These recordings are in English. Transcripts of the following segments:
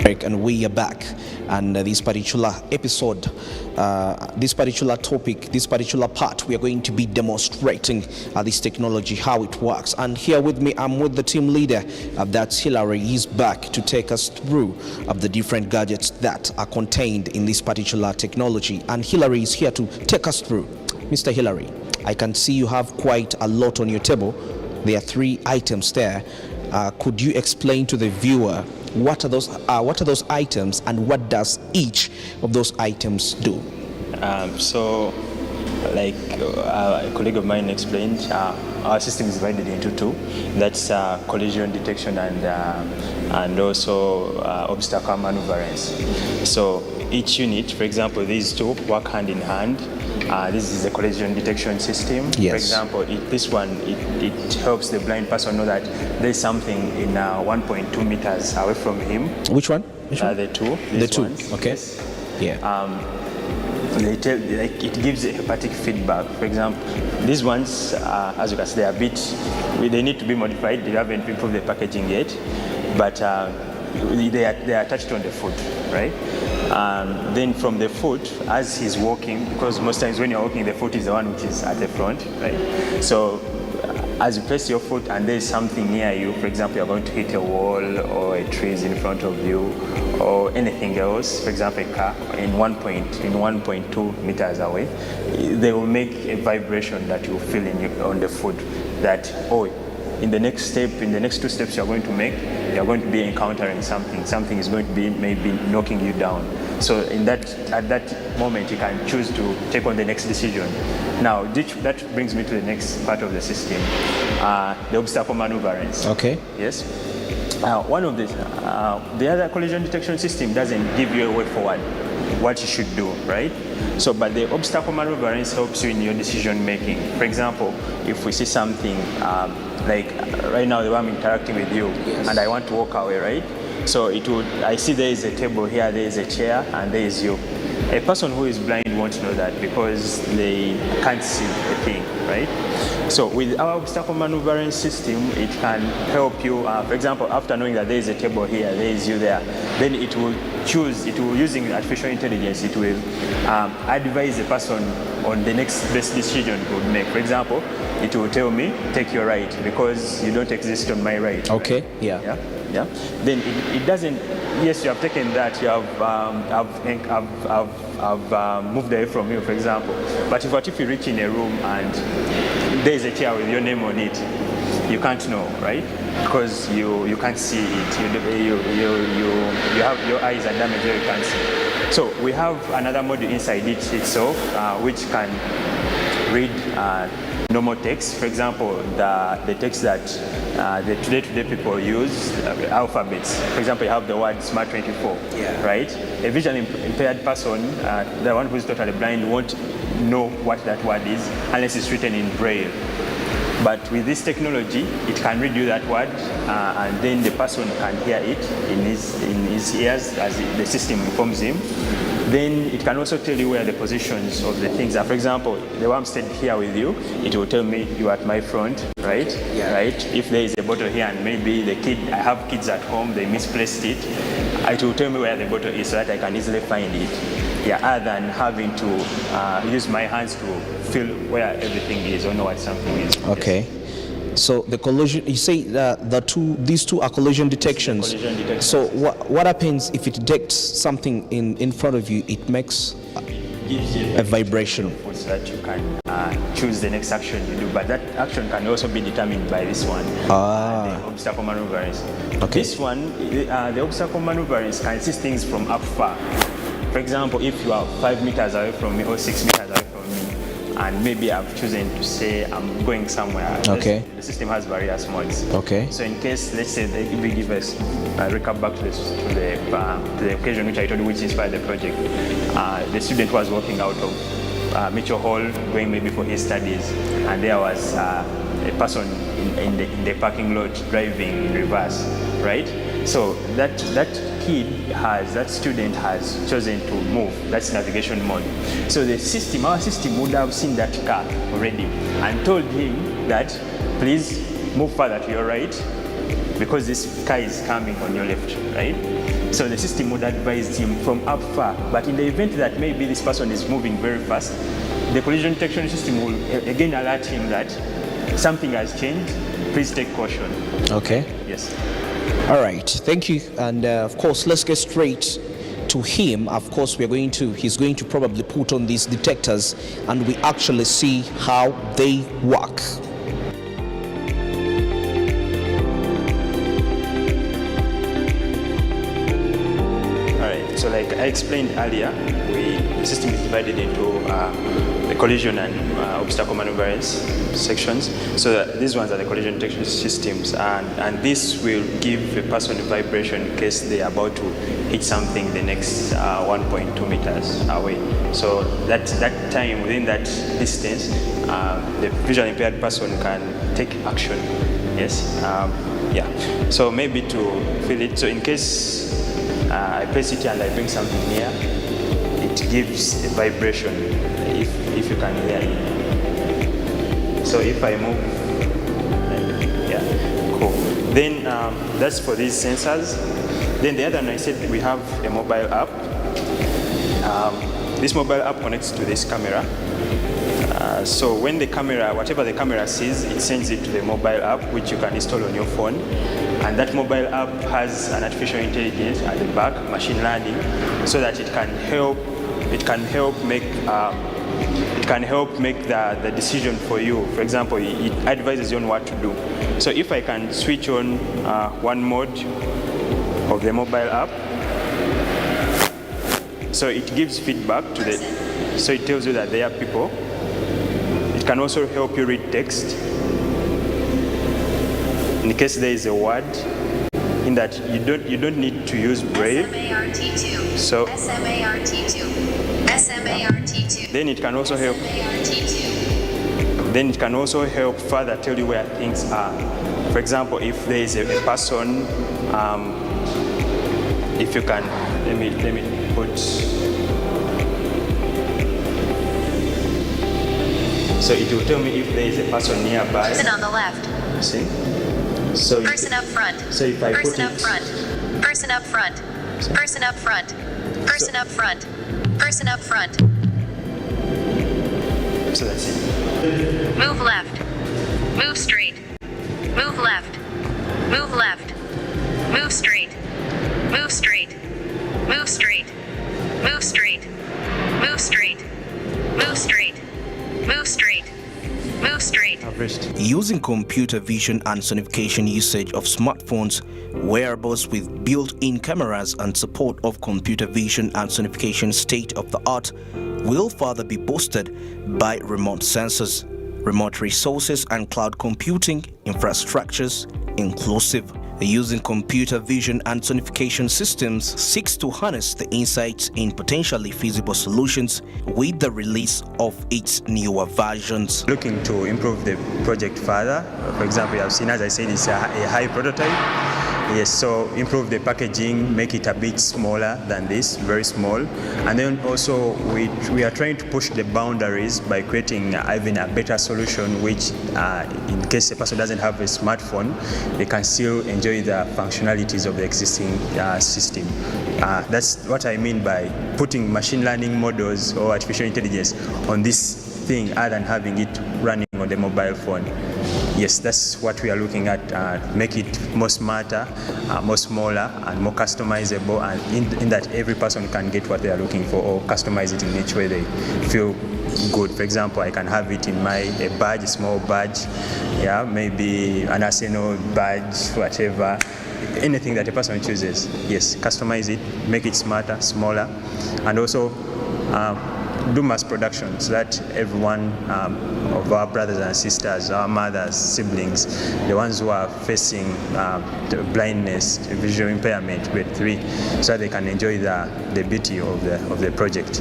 And we are back, and this particular episode, this particular topic, this particular part, we are going to be demonstrating this technology, how it works. And here with me, I'm with the team leader, that's Hilary. He's back to take us through the different gadgets that are contained in this particular technology. And Hilary is here to take us through. Mr. Hilary, I can see you have quite a lot on your table. There are 3 items there. Could you explain to the viewer what are those items, and what does each of those items do? So, like a colleague of mine explained, our system is divided into 2. That's collision detection and also obstacle maneuverance. So each unit, for example, these 2 work hand in hand. This is a collision detection system. Yes. For example, this one, it helps the blind person know that there's something in 1.2 meters away from him. Which one? The 2. The 2. Ones. Okay. Yes. Yeah. It gives a haptic feedback. For example, these ones, as you can see, they are a bit. They need to be modified. They haven't improved the packaging yet, but they are attached on the foot, right? Then from the foot, as he's walking, because most times when you're walking, the foot is the one which is at the front, right? So as you place your foot and there's something near you, for example, you're going to hit a wall or a tree is in front of you or anything else, for example, a car in 1.2 meters away, they will make a vibration that you feel on the foot that, in the next 2 steps you're going to make, you're going to be encountering something is going to be maybe knocking you down. So at that moment you can choose to take on the next decision. Now that brings me to the next part of the system, the obstacle maneuverance. Okay. Yes. One of the other collision detection system doesn't give you a way forward, what you should do, right? So, but the obstacle maneuverance helps you in your decision making. For example, if we see something like right now, the way I'm interacting with you, yes, and I want to walk away, right? So I see there is a table here, there is a chair, and there is you. A person who is blind won't know that because they can't see a thing, right? So with our obstacle maneuverance system, it can help you, for example, after knowing that there is a table here, there is you there, then it will using artificial intelligence, it will advise the person on the next best decision it would make. For example, it will tell me, take your right, because you don't exist on my right. Okay, right? yeah. Yeah. Then it doesn't, yes, you have taken that, you have moved away from you, for example. But if you reach in a room and there is a chair with your name on it, you can't know, right? Because you can't see it. You have your eyes are damaged, you can't see. So we have another module inside it itself, which can read normal text. For example, the text that the today people use, alphabets. For example, you have the word SMART24, yeah, right? A visually impaired person, the one who's totally blind, won't know what that word is unless it's written in Braille. But with this technology, it can read you that word, and then the person can hear it in his ears as the system informs him. Then it can also tell you where the positions of the things are. For example, the way I'm standing here with you, it will tell me you are at my front, right? Yeah. Right? If there is a bottle here and maybe I have kids at home, they misplaced it, it will tell me where the bottle is so that I can easily find it. Yeah, other than having to use my hands to feel where everything is or know what something is. Okay. Yes. So the collision, you say these two are collision detections. Collision detection. So what happens if it detects something in front of you? It makes gives you a vibration so that you can choose the next action you do. But that action can also be determined by this one, the obstacle maneuverance. Okay. This one, the obstacle maneuverance can see things from up far. For example, if you are 5 meters away from me or 6 meters away from me, and maybe I've chosen to say I'm going somewhere. Okay. The system has various modes. Okay. So in case, let's say they give us a recap back to the occasion which I told you, which inspired the project. The student was walking out of Mitchell Hall, going maybe for his studies, and there was a person in the parking lot driving in reverse, right? So that student has chosen to move. That's navigation mode. So our system would have seen that car already and told him that please move further to your right because this car is coming on your left, right? So the system would advise him from up far. But in the event that maybe this person is moving very fast, the collision detection system will again alert him that something has changed. Please take caution. Okay. Yes. All right. Thank you. And of course, let's get straight to him. Of course, he's going to probably put on these detectors and we actually see how they work. So like I explained earlier, the system is divided into the collision and obstacle maneuverance sections. So these ones are the collision detection systems, and this will give a person a vibration in case they are about to hit something the next 1.2 meters away. So that time, within that distance, the visually impaired person can take action. Yes. Yeah. So maybe to feel it. So in case I place it and I bring something near, it gives a vibration, if you can hear it. So if I move, yeah, cool. Then that's for these sensors. Then the other one, I said we have a mobile app. This mobile app connects to this camera. So when the camera, whatever the camera sees, it sends it to the mobile app, which you can install on your phone. And that mobile app has an artificial intelligence at the back, machine learning, so that it can help make the decision for you. For example, it advises you on what to do. So if I can switch on one mode of the mobile app, so it gives feedback to so it tells you that there are people. It can also help you read text. In case there is a word in that you don't need to use Braille. SMART2. So SMART2. SMART2. then it can also help. SMART2. Then it can also help further tell you where things are. For example, if there is a person, if you can, let me put. So it will tell me if there is a person nearby. Person on the left. See? So Person up front. So if I Person put up it, front. Person up front. Person up front. Person up front. Person up front. so that's it. Move left. Move straight. Move left. Move left. Move straight. Move straight. Move straight. Move straight. Move straight. Move straight. Move straight. Move straight. I've reached. Using computer vision and sonification usage of smartphones, wearables with built-in cameras and support of computer vision and sonification state-of-the-art will further be boosted by remote sensors, remote resources and cloud computing infrastructures inclusive. Using computer vision and sonification systems seeks to harness the insights in potentially feasible solutions with the release of its newer versions. Looking to improve the project further. For example, you have seen, as I said, it's a high prototype. Yes, so improve the packaging, make it a bit smaller than this, very small. And then also we are trying to push the boundaries by creating even a better solution which in case a person doesn't have a smartphone, they can still enjoy the functionalities of the existing system. That's what I mean by putting machine learning models or artificial intelligence on this thing other than having it running on the mobile phone. Yes, that's what we are looking at, make it more smarter, more smaller, and more customizable, and in that every person can get what they are looking for or customize it in each way they feel good. For example, I can have it in a badge, a small badge, yeah, maybe an Arsenal badge, whatever, anything that a person chooses. Yes, customize it, make it smarter, smaller, and also do mass production so that everyone of our brothers and sisters, our mothers, siblings, the ones who are facing blindness, visual impairment, grade 3, so that they can enjoy the beauty of the project.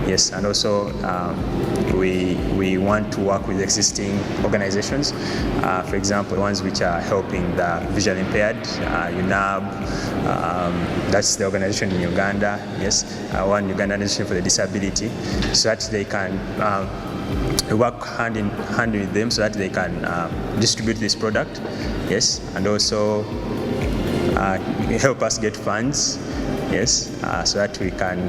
Yes, and also we want to work with existing organizations, for example, ones which are helping the visually impaired, UNAB, that's the organization in Uganda, yes, one Ugandan organization for the disability, so that they can we work hand in hand with them so that they can distribute this product, yes, and also help us get funds, yes, so that we can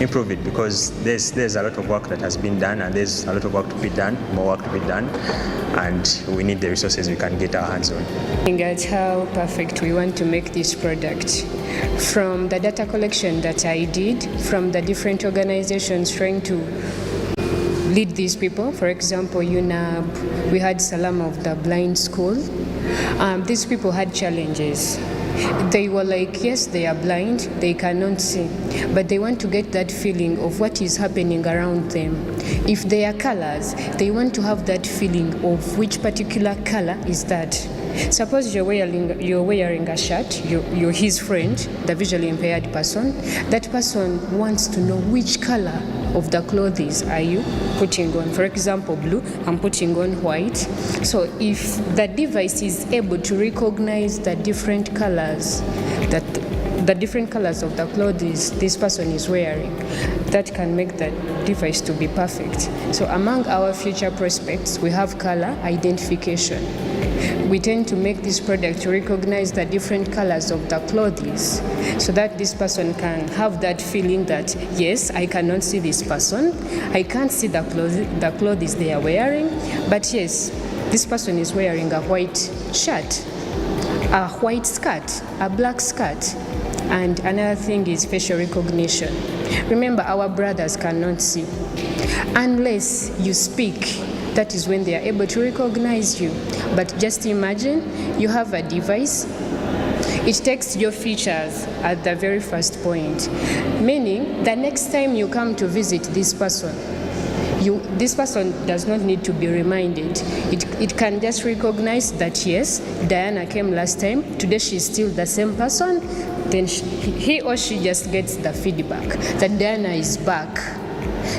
improve it, because there's a lot of work that has been done, and there's a lot of work to be done, more work to be done, and we need the resources we can get our hands on. Looking at how perfect we want to make this product, from the data collection that I did, from the different organizations trying to lead these people, for example, UNAB, we had Salam of the Blind School. These people had challenges. They were like, yes, they are blind, they cannot see, but they want to get that feeling of what is happening around them. If they are colors, they want to have that feeling of which particular color is that. Suppose you're wearing a shirt, you're his friend, the visually impaired person. That person wants to know which color of the clothes are you putting on. For example, blue, I'm putting on white. So if the device is able to recognize the different colors, the different colors of the clothes this person is wearing, that can make that device to be perfect. So among our future prospects, we have color identification. We tend to make this product to recognize the different colors of the clothes so that this person can have that feeling that, yes, I cannot see this person, I can't see the clothes they are wearing, but yes, this person is wearing a white shirt, a white skirt, a black skirt. And another thing is facial recognition. Remember, our brothers cannot see unless you speak. That is when they are able to recognize you. But just imagine you have a device, it takes your features at the very first point, meaning the next time you come to visit this person, this person does not need to be reminded. It can just recognize that, yes, Diana came last time, today she's still the same person, then he or she just gets the feedback that Diana is back.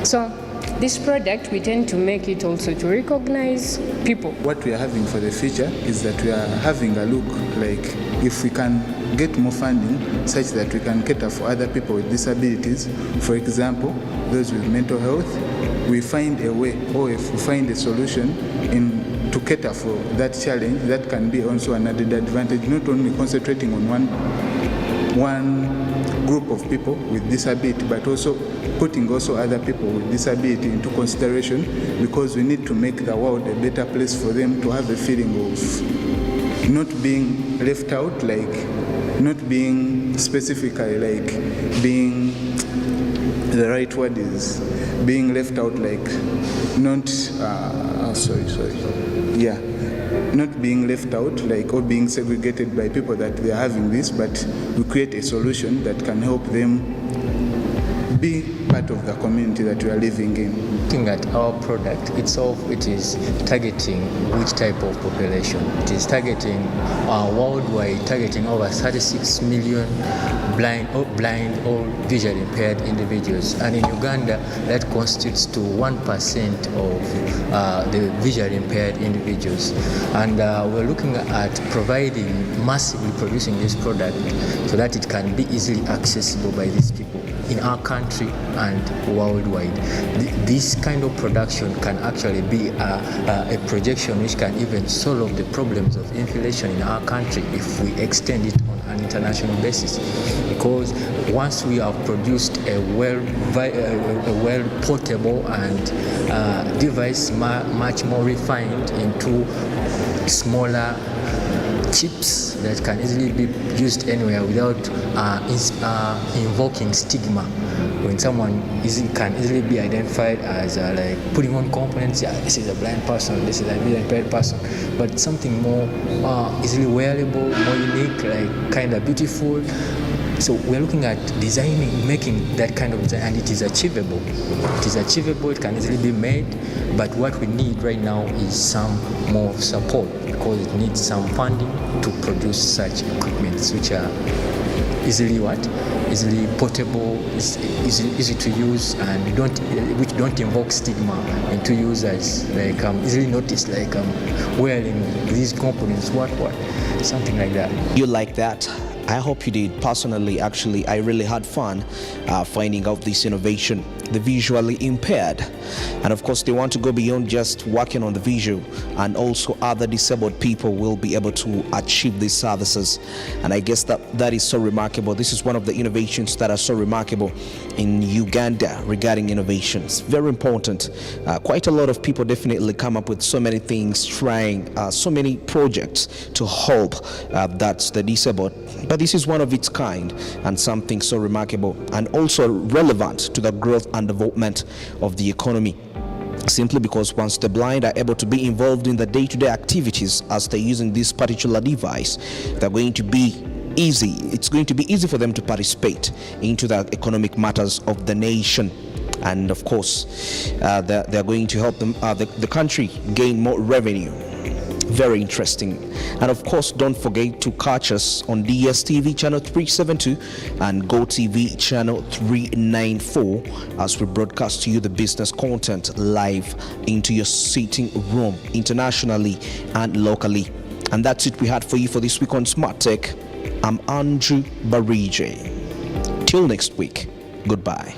So this product, we tend to make it also to recognize people. What we are having for the future is that we are having a look like if we can get more funding such that we can cater for other people with disabilities. For example, those with mental health, we find a way, or if we find a solution to cater for that challenge, that can be also an added advantage, not only concentrating on one group of people with disability, but also putting also other people with disability into consideration, because we need to make the world a better place for them to have a feeling of not being left out, like not being specifically like being, the right word is being left out, like not not being left out, like, or being segregated by people that they are having this, but we create a solution that can help them be part of the community that we are living in. Looking at our product itself, it is targeting which type of population. It is targeting worldwide, targeting over 36 million blind or visually impaired individuals, and in Uganda that constitutes to 1% of the visually impaired individuals. And we're looking at massively producing this product so that it can be easily accessible by these people in our country and worldwide. This kind of production can actually be a projection which can even solve the problems of inflation in our country if we extend it on an international basis. Because once we have produced a well portable and device much more refined into smaller chips that can easily be used anywhere without invoking stigma. When someone can easily be identified as like putting on components, yeah, this is a blind person, this is a visually impaired person, but something more easily wearable, more unique, like kind of beautiful. So we're looking at designing, making that kind of design, and it is achievable. It is achievable, it can easily be made, but what we need right now is some more support, because it needs some funding to produce such equipments which are easily portable, easy to use, and which don't invoke stigma into users, like easily noticed, like wearing these components, what, something like that. You like that? I hope you did. Personally, actually, I really had fun finding out this innovation, the visually impaired. And of course, they want to go beyond just working on the visual, and also other disabled people will be able to achieve these services. And I guess that is so remarkable. This is one of the innovations that are so remarkable in Uganda regarding innovations. Very important. Quite a lot of people definitely come up with so many things, trying so many projects to help that's the disabled. But this is one of its kind, and something so remarkable and also relevant to the growth and development of the economy. Simply because once the blind are able to be involved in the day-to-day activities as they're using this particular device, they're going to be easy. It's going to be easy for them to participate into the economic matters of the nation. And of course, they're going to help them, the country gain more revenue. Very interesting. And of course, don't forget to catch us on DSTV channel 372 and GoTV channel 394 as we broadcast to you the business content live into your sitting room, internationally and locally. And that's it we had for you for this week on Smart Tech. I'm Andrew Barije. Till next week, goodbye.